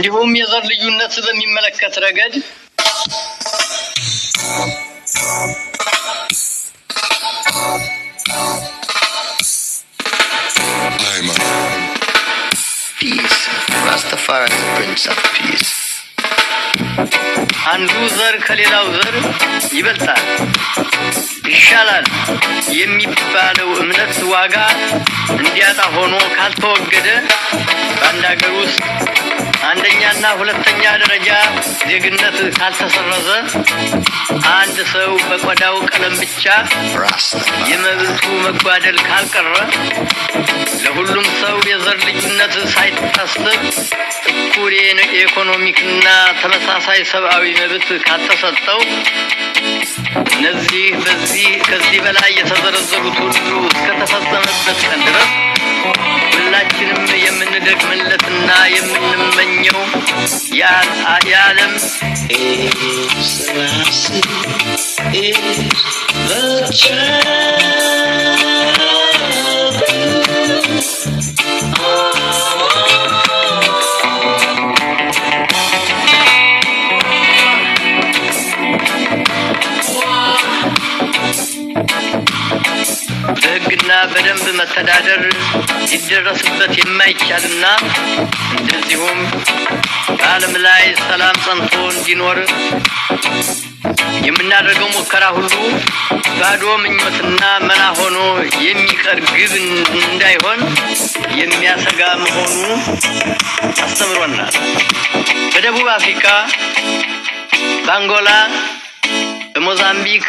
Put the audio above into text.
እንዲሁም የዘር ልዩነት በሚመለከት ረገድ Peace. Rastafari is the Prince of Peace. አንዱ ዘር ከሌላው ዘር ይበልጣል ይሻላል የሚባለው እምነት ዋጋ እንዲያጣ ሆኖ ካልተወገደ በአንድ ሀገር ውስጥ አንደኛና ሁለተኛ ደረጃ ዜግነት ካልተሰረዘ አንድ ሰው በቆዳው ቀለም ብቻ የመብቱ መጓደል ካልቀረ ለሁሉም ሰው የዘር ልዩነት ሳይታሰብ እኩል የኢኮኖሚክና ተመሳሳይ ሰብአዊ መብት ካልተሰጠው ከዚህ በላይ የተዘረዘሩት ሁሉ እስከተፈጸመበት ቀን ድረስ ሁላችንም የምንደክምለትና የምንመኘው የዓለም በሕግና በደንብ መተዳደር ሊደረስበት የማይቻልና እንደዚሁም በዓለም ላይ ሰላም ጸንቶ እንዲኖር የምናደርገው ሙከራ ሁሉ ባዶ ምኞትና መና ሆኖ የሚቀር ግብ እንዳይሆን የሚያሰጋ መሆኑ አስተምሮናል። በደቡብ አፍሪካ፣ በአንጎላ፣ በሞዛምቢክ